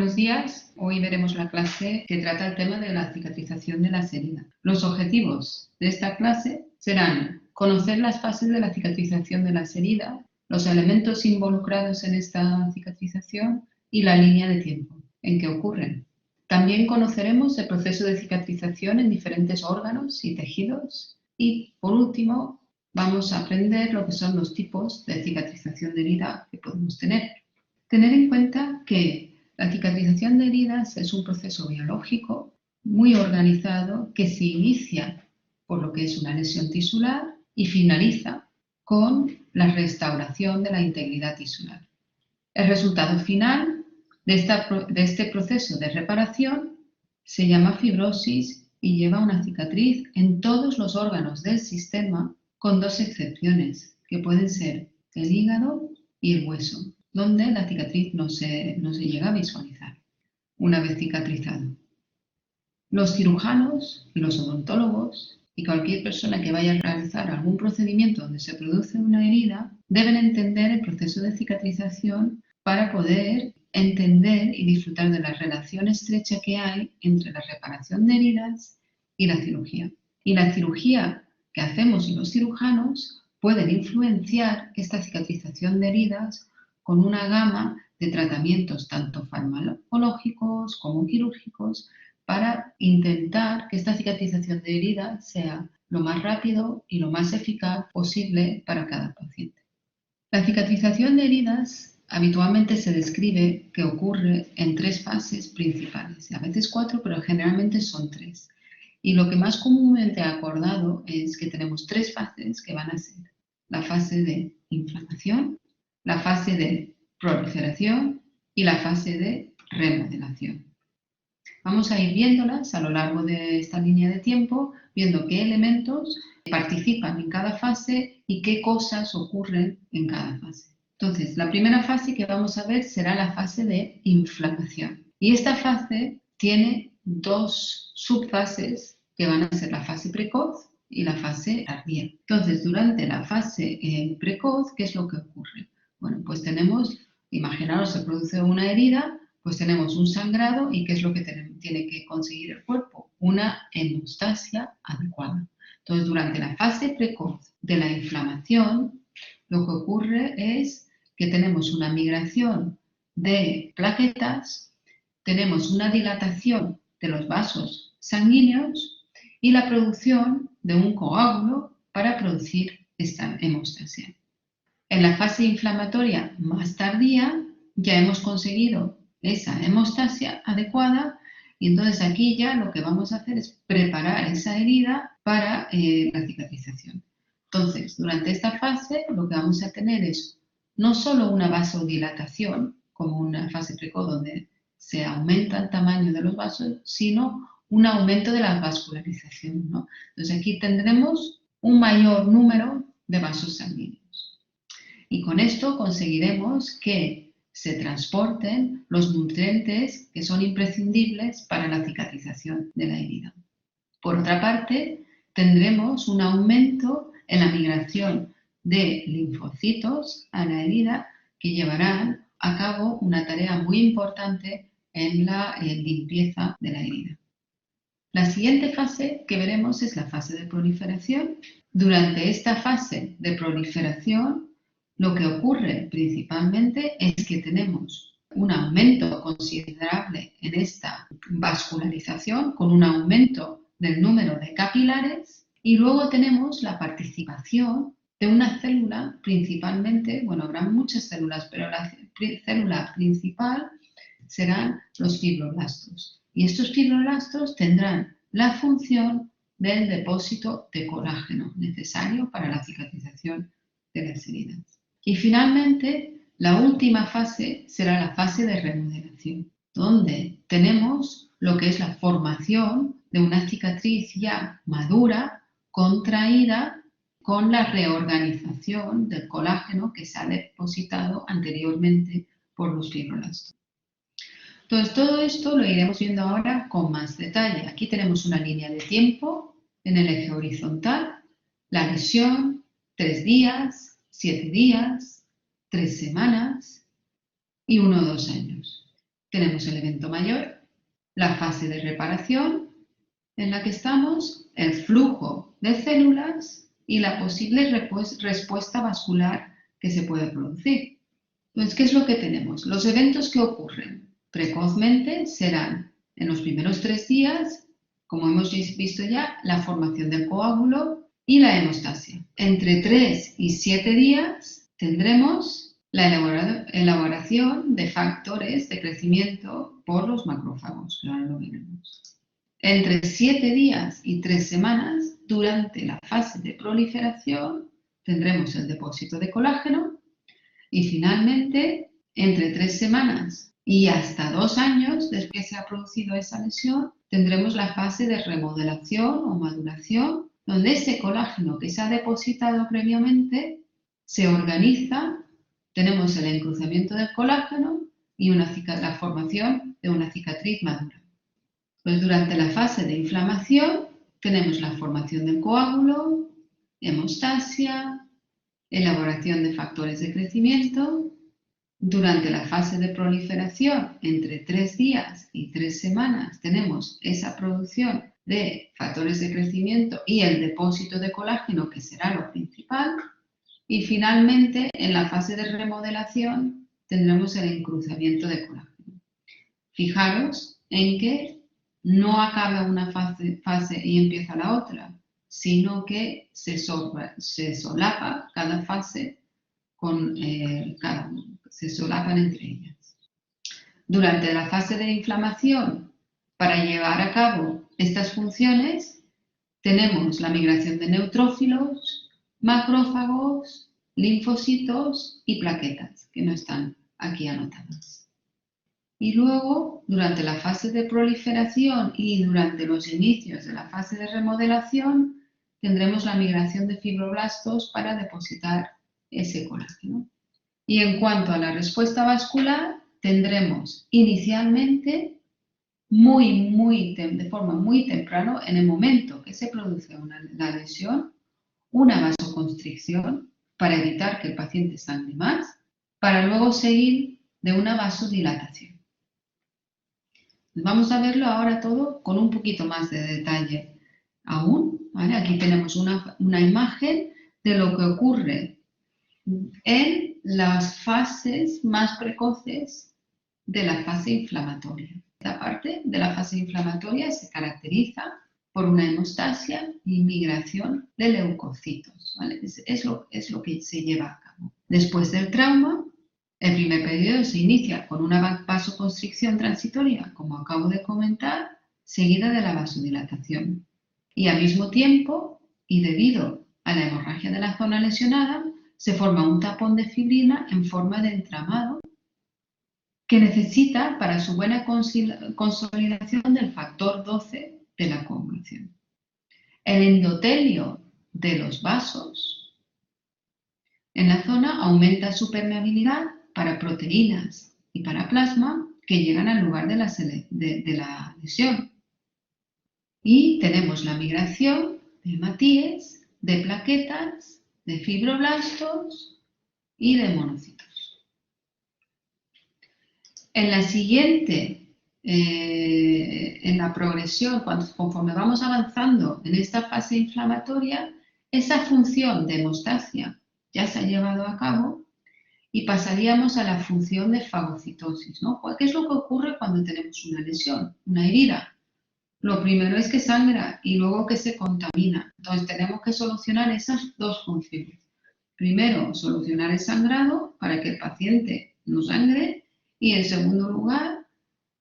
Buenos días, hoy veremos la clase que trata el tema de la cicatrización de las heridas. Los objetivos de esta clase serán conocer las fases de la cicatrización de las heridas, los elementos involucrados en esta cicatrización y la línea de tiempo en que ocurren. También conoceremos el proceso de cicatrización en diferentes órganos y tejidos y, por último, vamos a aprender lo que son los tipos de cicatrización de herida que podemos tener. Tener en cuenta que la cicatrización de heridas es un proceso biológico muy organizado que se inicia por lo que es una lesión tisular y finaliza con la restauración de la integridad tisular. El resultado final de este proceso de reparación se llama fibrosis y lleva una cicatriz en todos los órganos del sistema, con dos excepciones, que pueden ser el hígado y el hueso, donde la cicatriz no se llega a visualizar una vez cicatrizado. Los cirujanos y los odontólogos y cualquier persona que vaya a realizar algún procedimiento donde se produce una herida deben entender el proceso de cicatrización para poder entender y disfrutar de la relación estrecha que hay entre la reparación de heridas y la cirugía. Y la cirugía que hacemos los cirujanos pueden influenciar esta cicatrización de heridas con una gama de tratamientos tanto farmacológicos como quirúrgicos para intentar que esta cicatrización de herida sea lo más rápido y lo más eficaz posible para cada paciente. La cicatrización de heridas habitualmente se describe que ocurre en tres fases principales, a veces cuatro, pero generalmente son tres. Y lo que más comúnmente ha acordado es que tenemos tres fases que van a ser la fase de inflamación, la fase de proliferación y la fase de remodelación. Vamos a ir viéndolas a lo largo de esta línea de tiempo, viendo qué elementos participan en cada fase y qué cosas ocurren en cada fase. Entonces, la primera fase que vamos a ver será la fase de inflamación. Y esta fase tiene dos subfases que van a ser la fase precoz y la fase tardía. Entonces, durante la fase precoz, ¿qué es lo que ocurre? Bueno, pues tenemos, imaginaros, se produce una herida, pues tenemos un sangrado y ¿qué es lo que tiene que conseguir el cuerpo? Una hemostasia adecuada. Entonces, durante la fase precoz de la inflamación, lo que ocurre es que tenemos una migración de plaquetas, tenemos una dilatación de los vasos sanguíneos y la producción de un coágulo para producir esta hemostasia. En la fase inflamatoria más tardía ya hemos conseguido esa hemostasia adecuada y entonces aquí ya lo que vamos a hacer es preparar esa herida para la cicatrización. Entonces, durante esta fase lo que vamos a tener es no solo una vasodilatación, como una fase precoz donde se aumenta el tamaño de los vasos, sino un aumento de la vascularización, ¿no? Entonces aquí tendremos un mayor número de vasos sanguíneos. Y con esto conseguiremos que se transporten los nutrientes que son imprescindibles para la cicatrización de la herida. Por otra parte, tendremos un aumento en la migración de linfocitos a la herida que llevarán a cabo una tarea muy importante en la limpieza de la herida. La siguiente fase que veremos es la fase de proliferación. Durante esta fase de proliferación, lo que ocurre principalmente es que tenemos un aumento considerable en esta vascularización, con un aumento del número de capilares, y luego tenemos la participación de una célula, principalmente, bueno, habrá muchas células, pero la célula principal serán los fibroblastos. Y estos fibroblastos tendrán la función del depósito de colágeno necesario para la cicatrización de las heridas. Y finalmente, la última fase será la fase de remodelación, donde tenemos lo que es la formación de una cicatriz ya madura, contraída, con la reorganización del colágeno que se ha depositado anteriormente por los fibroblastos. Entonces, todo esto lo iremos viendo ahora con más detalle. Aquí tenemos una línea de tiempo en el eje horizontal, la lesión, 3 días, 7 días, 3 semanas y 1 o 2 años. tenemos el evento mayor, la fase de reparación en la que estamos, el flujo de células y la posible respuesta vascular que se puede producir. Entonces, ¿qué es lo que tenemos? Los eventos que ocurren precozmente serán en los primeros 3 días, como hemos visto ya, la formación del coágulo y la hemostasia. Entre 3 y 7 días tendremos la elaboración de factores de crecimiento por los macrófagos, que ahora lo veremos. Entre 7 días y 3 semanas, durante la fase de proliferación, tendremos el depósito de colágeno y finalmente, entre 3 semanas y hasta 2 años desde que se ha producido esa lesión, tendremos la fase de remodelación o maduración, donde ese colágeno que se ha depositado previamente se organiza, tenemos el encruzamiento del colágeno y la formación de una cicatriz madura. Pues durante la fase de inflamación tenemos la formación del coágulo, hemostasia, elaboración de factores de crecimiento. Durante la fase de proliferación, entre 3 días y 3 semanas, tenemos esa producción de factores de crecimiento y el depósito de colágeno, que será lo principal. Y finalmente, en la fase de remodelación, tendremos el encruzamiento de colágeno. Fijaros en que no acaba una fase y empieza la otra, sino que se solapa cada fase con se solapan entre ellas. Durante la fase de inflamación, para llevar a cabo estas funciones, tenemos la migración de neutrófilos, macrófagos, linfocitos y plaquetas, que no están aquí anotadas. Y luego, durante la fase de proliferación y durante los inicios de la fase de remodelación, tendremos la migración de fibroblastos para depositar ese colágeno. Y en cuanto a la respuesta vascular, tendremos inicialmente de forma muy temprana, en el momento que se produce la lesión, una vasoconstricción para evitar que el paciente sangre más, para luego seguir de una vasodilatación. Vamos a verlo ahora todo con un poquito más de detalle aún, ¿vale? Aquí tenemos una imagen de lo que ocurre en las fases más precoces de la fase inflamatoria. Esta parte de la fase inflamatoria se caracteriza por una hemostasia y migración de leucocitos, ¿vale? Es lo que se lleva a cabo. Después del trauma, el primer periodo se inicia con una vasoconstricción transitoria, como acabo de comentar, seguida de la vasodilatación. Y al mismo tiempo, y debido a la hemorragia de la zona lesionada, se forma un tapón de fibrina en forma de entramado que necesita para su buena consolidación del factor 12 de la coagulación. El endotelio de los vasos en la zona aumenta su permeabilidad para proteínas y para plasma que llegan al lugar de la lesión. Y tenemos la migración de hematíes, de plaquetas, de fibroblastos y de monocitos. En la siguiente, en la progresión, conforme vamos avanzando en esta fase inflamatoria, esa función de hemostasia ya se ha llevado a cabo y pasaríamos a la función de fagocitosis, ¿no? ¿Qué es lo que ocurre cuando tenemos una lesión, una herida? Lo primero es que sangra y luego que se contamina. Entonces tenemos que solucionar esas dos funciones. Primero, solucionar el sangrado para que el paciente no sangre y en segundo lugar,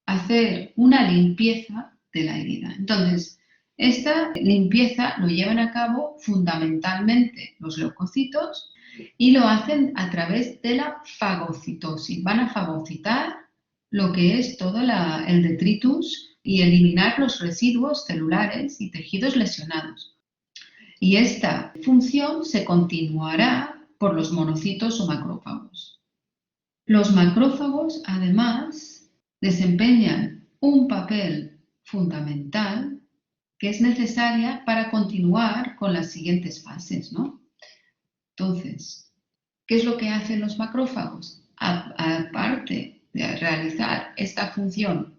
hacer una limpieza de la herida. Entonces, esta limpieza lo llevan a cabo fundamentalmente los leucocitos y lo hacen a través de la fagocitosis. Van a fagocitar lo que es todo el detritus y eliminar los residuos celulares y tejidos lesionados. Y esta función se continuará por los monocitos o macrófagos. Los macrófagos, además, desempeñan un papel fundamental que es necesaria para continuar con las siguientes fases, ¿no? Entonces, ¿qué es lo que hacen los macrófagos? Aparte de realizar esta función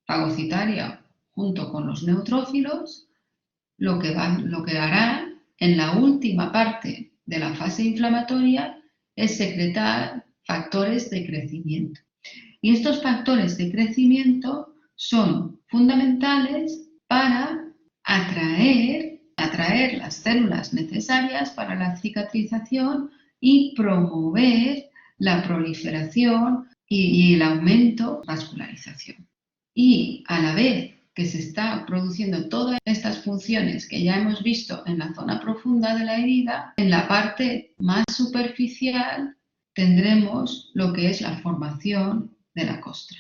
fagocitaria junto con los neutrófilos, lo que hará en la última parte de la fase inflamatoria es secretar factores de crecimiento. Y estos factores de crecimiento son fundamentales para atraer las células necesarias para la cicatrización y promover la proliferación y el aumento de vascularización. Y a la vez que se está produciendo todas estas funciones que ya hemos visto en la zona profunda de la herida, en la parte más superficial tendremos lo que es la formación de la costra.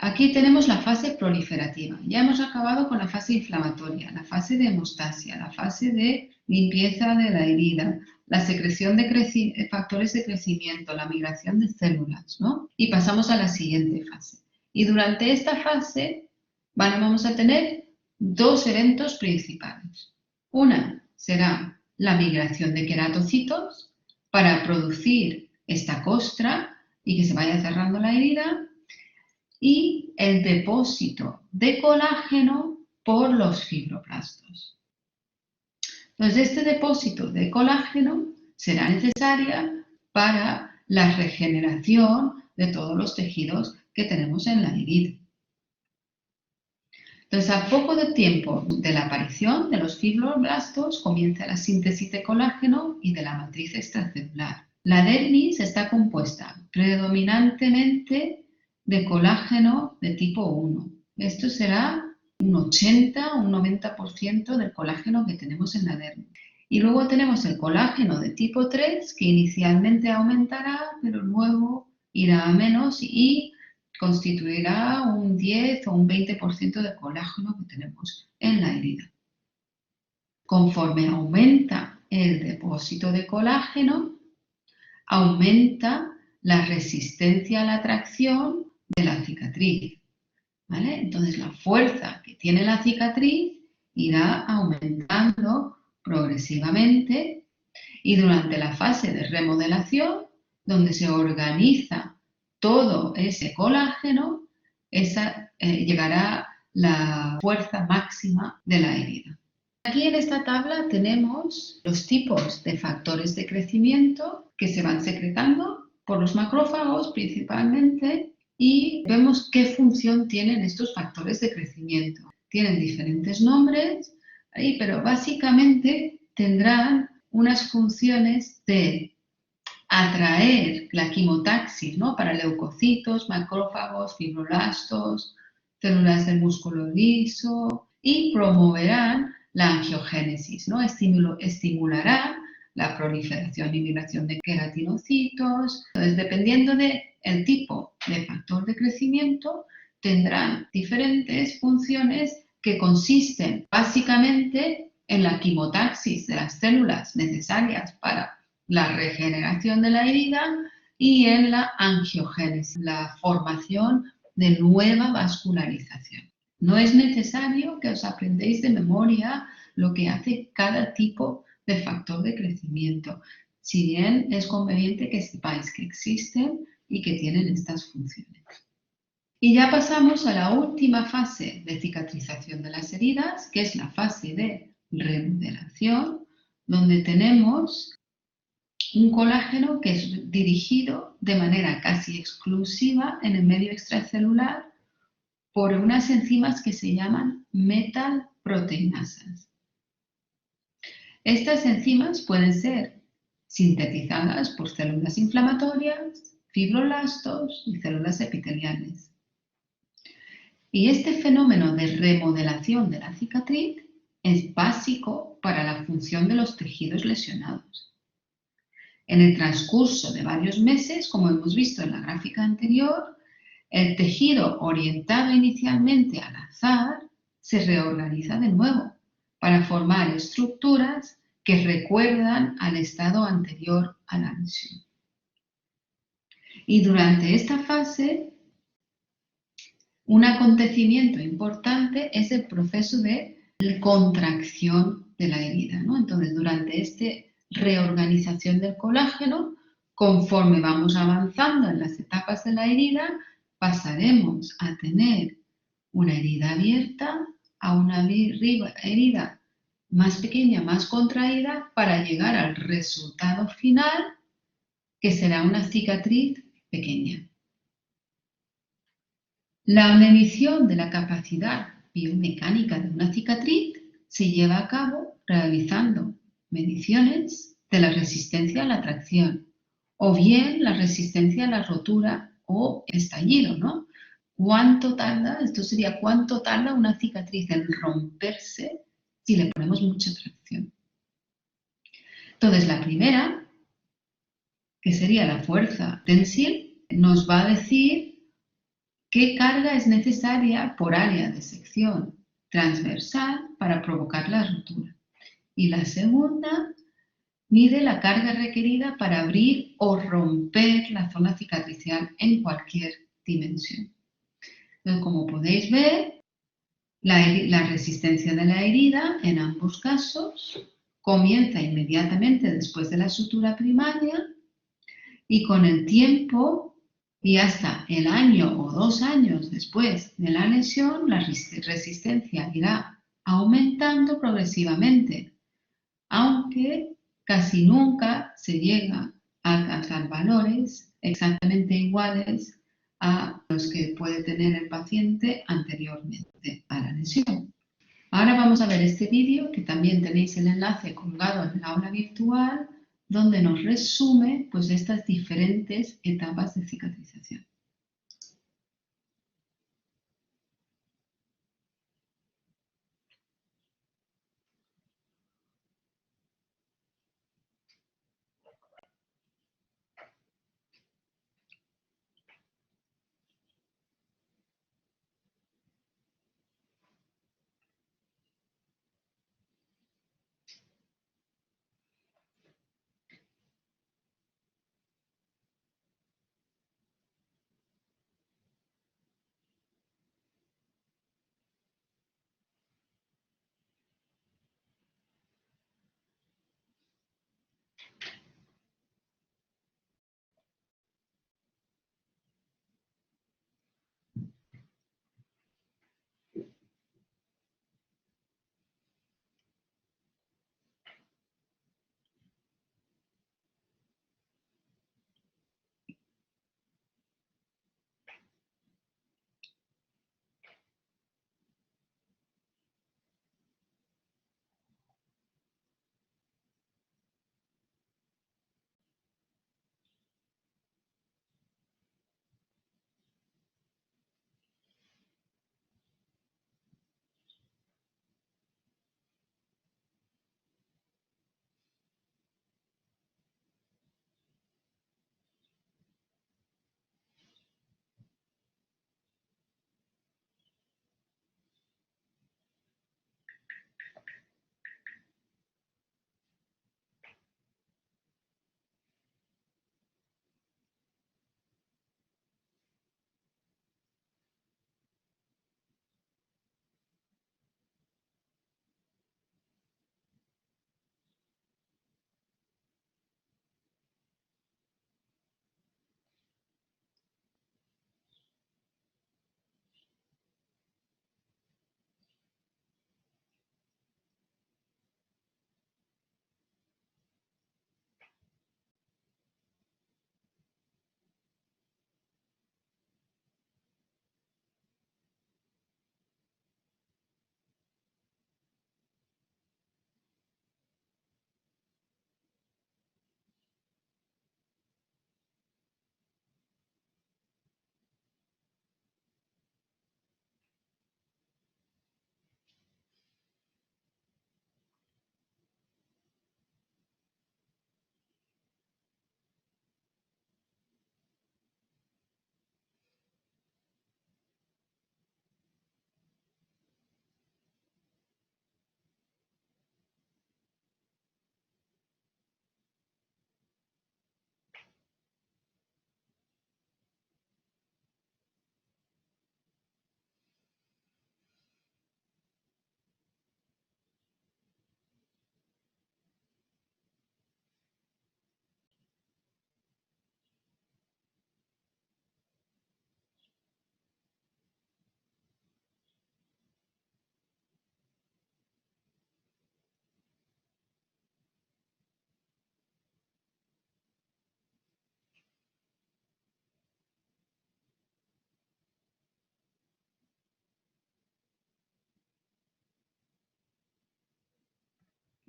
Aquí tenemos la fase proliferativa. Ya hemos acabado con la fase inflamatoria, la fase de hemostasia, la fase de limpieza de la herida, la secreción de factores de crecimiento, la migración de células, ¿no? Y pasamos a la siguiente fase. Y durante esta fase vamos a tener dos eventos principales. Una será la migración de queratocitos para producir esta costra y que se vaya cerrando la herida, y el depósito de colágeno por los fibroblastos. Entonces, este depósito de colágeno será necesaria para la regeneración de todos los tejidos que tenemos en la herida. Entonces, a poco de tiempo de la aparición de los fibroblastos comienza la síntesis de colágeno y de la matriz extracelular. La dermis está compuesta predominantemente de colágeno de tipo 1. Esto será un 80 o un 90% del colágeno que tenemos en la dermis. Y luego tenemos el colágeno de tipo 3, que inicialmente aumentará, pero luego irá a menos y constituirá un 10 o un 20% de colágeno que tenemos en la herida. Conforme aumenta el depósito de colágeno, aumenta la resistencia a la tracción de la cicatriz, ¿vale? Entonces la fuerza que tiene la cicatriz irá aumentando progresivamente, y durante la fase de remodelación, donde se organiza todo ese colágeno, llegará la fuerza máxima de la herida. Aquí en esta tabla tenemos los tipos de factores de crecimiento que se van secretando por los macrófagos principalmente, y vemos qué función tienen estos factores de crecimiento. Tienen diferentes nombres, pero básicamente tendrán unas funciones de atraer la quimotaxis, ¿no?, para leucocitos, macrófagos, fibroblastos, células del músculo liso, y promoverán la angiogénesis, ¿no? Estimularán la proliferación y migración de queratinocitos. Entonces, dependiendo del tipo de factor de crecimiento, tendrán diferentes funciones que consisten básicamente en la quimotaxis de las células necesarias para la regeneración de la herida y en la angiogénesis, la formación de nueva vascularización. No es necesario que os aprendéis de memoria lo que hace cada tipo de factor de crecimiento, si bien es conveniente que sepáis que existen y que tienen estas funciones. Y ya pasamos a la última fase de cicatrización de las heridas, que es la fase de remodelación, donde tenemos un colágeno que es dirigido de manera casi exclusiva en el medio extracelular por unas enzimas que se llaman metalproteinasas. Estas enzimas pueden ser sintetizadas por células inflamatorias, fibroblastos y células epiteliales. Y este fenómeno de remodelación de la cicatriz es básico para la función de los tejidos lesionados. En el transcurso de varios meses, como hemos visto en la gráfica anterior, el tejido orientado inicialmente al azar se reorganiza de nuevo para formar estructuras que recuerdan al estado anterior a la lesión. Y durante esta fase, un acontecimiento importante es el proceso de contracción de la herida, ¿no? Entonces, durante esta reorganización del colágeno, Conforme vamos avanzando en las etapas de la herida, pasaremos a tener una herida abierta a una herida más pequeña, más contraída, para llegar al resultado final, que será una cicatriz pequeña. La medición de la capacidad biomecánica de una cicatriz se lleva a cabo realizando mediciones de la resistencia a la tracción, o bien la resistencia a la rotura o estallido, ¿no? ¿Cuánto tarda? Esto sería cuánto tarda una cicatriz en romperse si le ponemos mucha tracción. Entonces, la primera, que sería la fuerza tensil, nos va a decir qué carga es necesaria por área de sección transversal para provocar la rotura. Y la segunda mide la carga requerida para abrir o romper la zona cicatricial en cualquier dimensión. Entonces, como podéis ver, la resistencia de la herida en ambos casos comienza inmediatamente después de la sutura primaria y con el tiempo y hasta el año o 2 años después de la lesión, la resistencia irá aumentando progresivamente, aunque casi nunca se llega a alcanzar valores exactamente iguales a los que puede tener el paciente anteriormente a la lesión. Ahora vamos a ver este vídeo, que también tenéis el enlace colgado en el aula virtual, donde nos resume pues estas diferentes etapas de cicatrización.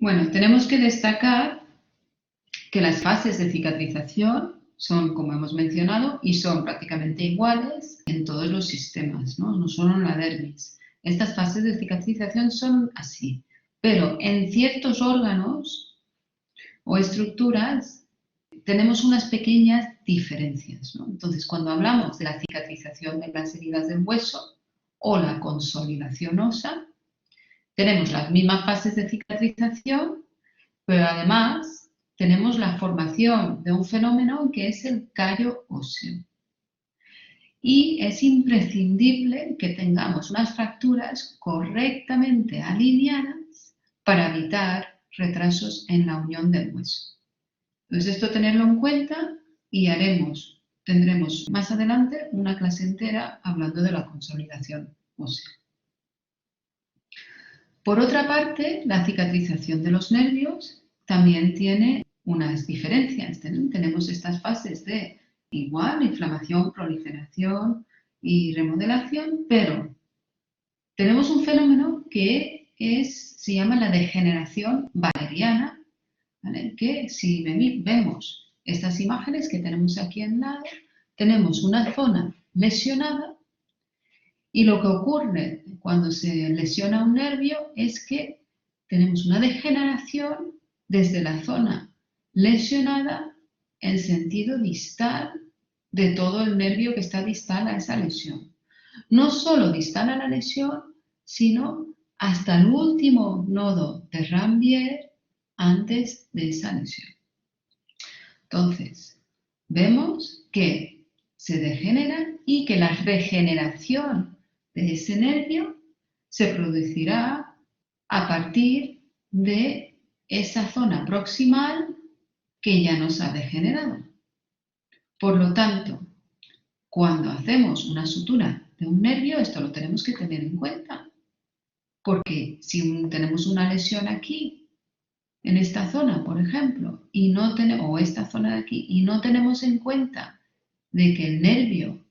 Bueno, tenemos que destacar que las fases de cicatrización son, como hemos mencionado, y son prácticamente iguales en todos los sistemas, no solo en la dermis. Estas fases de cicatrización son así, pero en ciertos órganos o estructuras tenemos unas pequeñas diferencias, ¿no? Entonces, cuando hablamos de la cicatrización de las heridas del hueso o la consolidación ósea, tenemos las mismas fases de cicatrización, pero además tenemos la formación de un fenómeno que es el callo óseo. Y es imprescindible que tengamos unas fracturas correctamente alineadas para evitar retrasos en la unión del hueso. Entonces, esto tenerlo en cuenta y tendremos más adelante una clase entera hablando de la consolidación ósea. Por otra parte, la cicatrización de los nervios también tiene unas diferencias. Tenemos estas fases de igual inflamación, proliferación y remodelación, pero tenemos un fenómeno que se llama la degeneración valeriana, ¿vale? Que si vemos estas imágenes que tenemos aquí en lado, tenemos una zona lesionada y lo que ocurre cuando se lesiona un nervio es que tenemos una degeneración desde la zona lesionada en sentido distal de todo el nervio que está distal a esa lesión. No solo distal a la lesión, sino hasta el último nodo de Ranvier antes de esa lesión. Entonces, vemos que se degenera y que la regeneración de ese nervio se producirá a partir de esa zona proximal que ya nos ha degenerado. Por lo tanto, cuando hacemos una sutura de un nervio, esto lo tenemos que tener en cuenta, porque si tenemos una lesión aquí, en esta zona, por ejemplo, o esta zona de aquí, y no tenemos en cuenta de que el nervio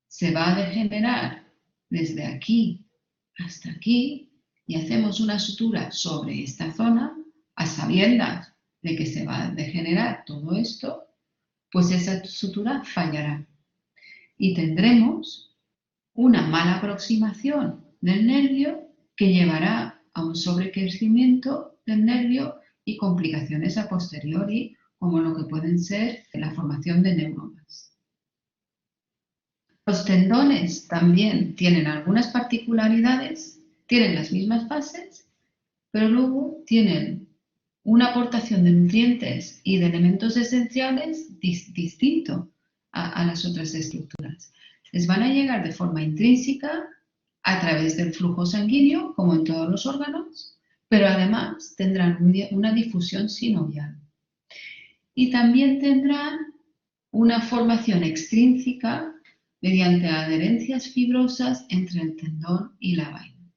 se va a degenerar desde aquí hasta aquí y hacemos una sutura sobre esta zona, a sabiendas de que se va a degenerar todo esto, pues esa sutura fallará y tendremos una mala aproximación del nervio que llevará a un sobrecrecimiento del nervio y complicaciones a posteriori, como lo que pueden ser la formación de neuromas. Los tendones también tienen algunas particularidades, tienen las mismas fases, pero luego tienen una aportación de nutrientes y de elementos esenciales distinto a las otras estructuras. Les van a llegar de forma intrínseca a través del flujo sanguíneo, como en todos los órganos, pero además tendrán una difusión sinovial. Y también tendrán una formación extrínseca mediante adherencias fibrosas entre el tendón y la vaina.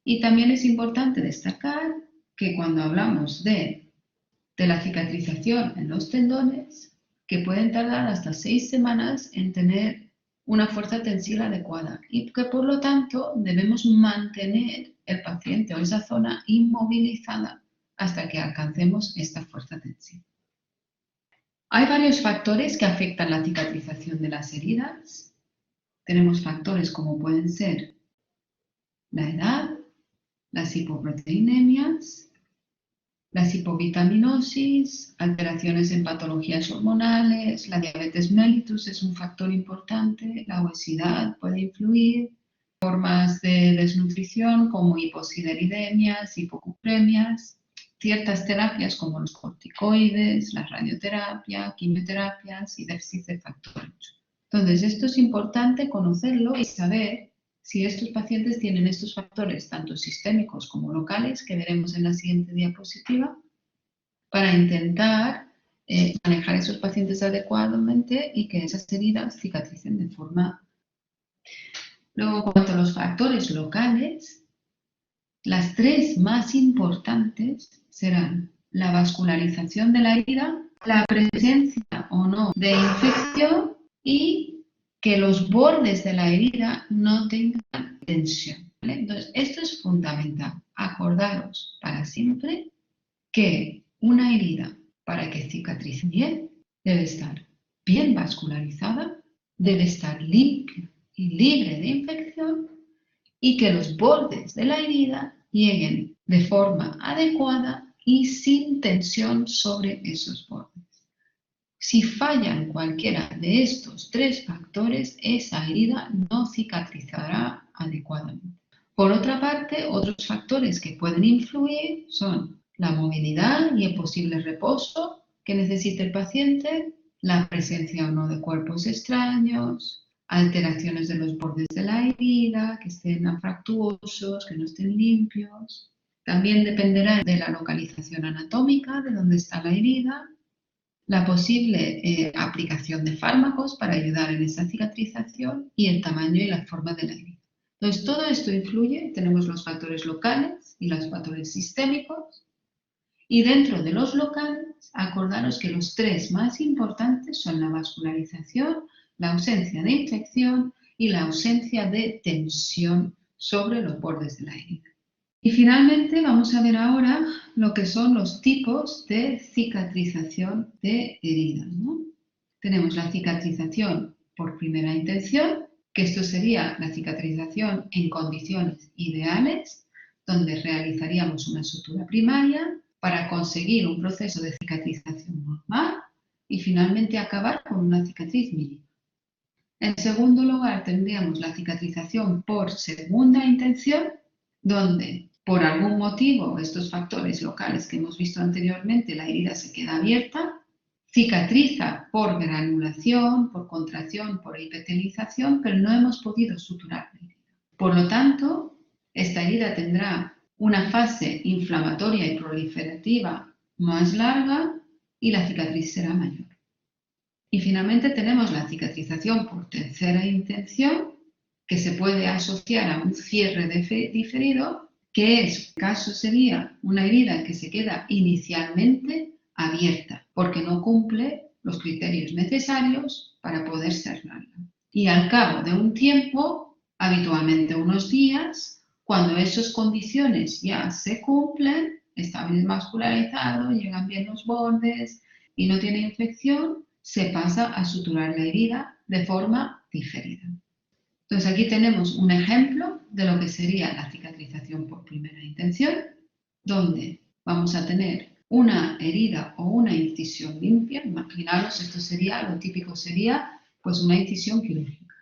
Y también es importante destacar que cuando hablamos de la cicatrización en los tendones, que pueden tardar hasta 6 semanas en tener una fuerza tensil adecuada y que por lo tanto debemos mantener el paciente o esa zona inmovilizada hasta que alcancemos esta fuerza tensil. Hay varios factores que afectan la cicatrización de las heridas. Tenemos factores como pueden ser la edad, las hipoproteinemias, las hipovitaminosis, alteraciones en patologías hormonales, la diabetes mellitus es un factor importante, la obesidad puede influir, formas de desnutrición como hiposidilidemias, hipocupremias, ciertas terapias como los corticoides, la radioterapia, quimioterapias y déficit de factor 8. Entonces, esto es importante conocerlo y saber si estos pacientes tienen estos factores, tanto sistémicos como locales, que veremos en la siguiente diapositiva, para intentar manejar a esos pacientes adecuadamente y que esas heridas cicatricen de forma. Luego, en cuanto a los factores locales, las 3 más importantes serán la vascularización de la herida, la presencia o no de infección y que los bordes de la herida no tengan tensión, ¿vale? Entonces, esto es fundamental. acordaros para siempre que una herida, para que cicatrice bien, debe estar bien vascularizada, debe estar limpia y libre de infección y que los bordes de la herida lleguen de forma adecuada y sin tensión sobre esos bordes. Si fallan cualquiera de estos tres factores, esa herida no cicatrizará adecuadamente. Por otra parte, otros factores que pueden influir son la movilidad y el posible reposo que necesite el paciente, la presencia o no de cuerpos extraños, alteraciones de los bordes de la herida, que estén afractuosos, que no estén limpios. También dependerá de la localización anatómica, de dónde está la herida, la posible aplicación de fármacos para ayudar en esa cicatrización y el tamaño y la forma de la herida. Entonces, todo esto influye, tenemos los factores locales y los factores sistémicos, y dentro de los locales, acordaros que los tres más importantes son la vascularización, la ausencia de infección y la ausencia de tensión sobre los bordes de la herida. Y finalmente vamos a ver ahora lo que son los tipos de cicatrización de heridas, ¿no? Tenemos la cicatrización por primera intención, que esto sería la cicatrización en condiciones ideales, donde realizaríamos una sutura primaria para conseguir un proceso de cicatrización normal y finalmente acabar con una cicatriz mínima. En segundo lugar, tendríamos la cicatrización por segunda intención, donde por algún motivo, estos factores locales que hemos visto anteriormente, la herida se queda abierta, cicatriza por granulación, por contracción, por epitelización, pero no hemos podido suturar la herida. Por lo tanto, esta herida tendrá una fase inflamatoria y proliferativa más larga y la cicatriz será mayor. Y finalmente tenemos la cicatrización por tercera intención, que se puede asociar a un cierre diferido, que es, caso sería una herida que se queda inicialmente abierta, porque no cumple los criterios necesarios para poder cerrarla. Y al cabo de un tiempo, habitualmente unos días, cuando esas condiciones ya se cumplen, está bien vascularizado, llegan bien los bordes y no tiene infección, se pasa a suturar la herida de forma diferida. Entonces aquí tenemos un ejemplo de lo que sería la cicatrización por primera intención, donde vamos a tener una herida o una incisión limpia. Imaginaros, esto sería, lo típico sería pues una incisión quirúrgica.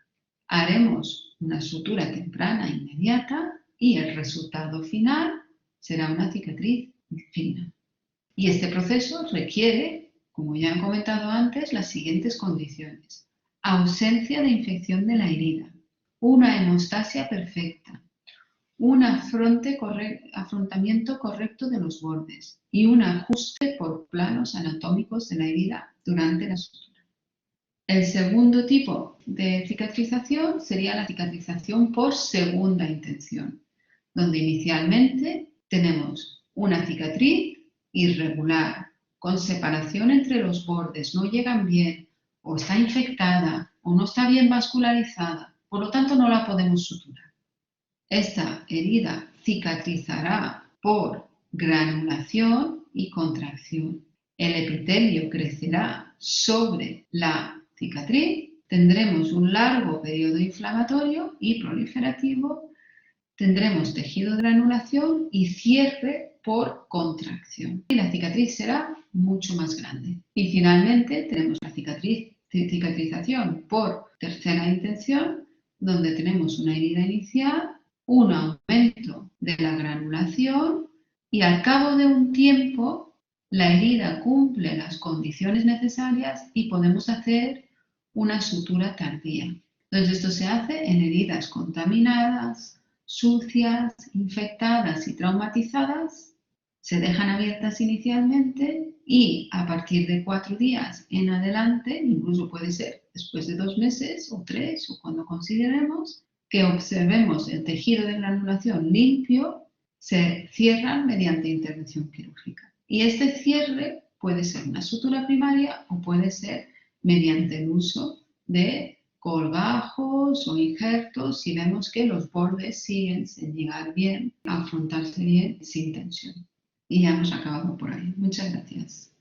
Haremos una sutura temprana inmediata y el resultado final será una cicatriz fina. Y este proceso requiere, como ya he comentado antes, las siguientes condiciones: ausencia de infección de la herida, una hemostasia perfecta, un afrontamiento correcto de los bordes y un ajuste por planos anatómicos de la herida durante la sutura. El segundo tipo de cicatrización sería la cicatrización por segunda intención, donde inicialmente tenemos una cicatriz irregular, con separación entre los bordes, no llegan bien, o está infectada, o no está bien vascularizada, por lo tanto no la podemos suturar. Esta herida cicatrizará por granulación y contracción. El epitelio crecerá sobre la cicatriz, tendremos un largo periodo inflamatorio y proliferativo, tendremos tejido de granulación y cierre por contracción. Y la cicatriz será mucho más grande. Y finalmente tenemos la cicatrización por tercera intención, donde tenemos una herida inicial, un aumento de la granulación y al cabo de un tiempo la herida cumple las condiciones necesarias y podemos hacer una sutura tardía. Entonces esto se hace en heridas contaminadas, sucias, infectadas y traumatizadas. Se dejan abiertas inicialmente y a partir de 4 días en adelante, incluso puede ser después de 2 meses o 3 o cuando consideremos, que observemos el tejido de granulación limpio, se cierran mediante intervención quirúrgica. Y este cierre puede ser una sutura primaria o puede ser mediante el uso de colgajos o injertos si vemos que los bordes siguen sin llegar bien, a afrontarse bien sin tensión. Y ya hemos acabado por ahí. Muchas gracias.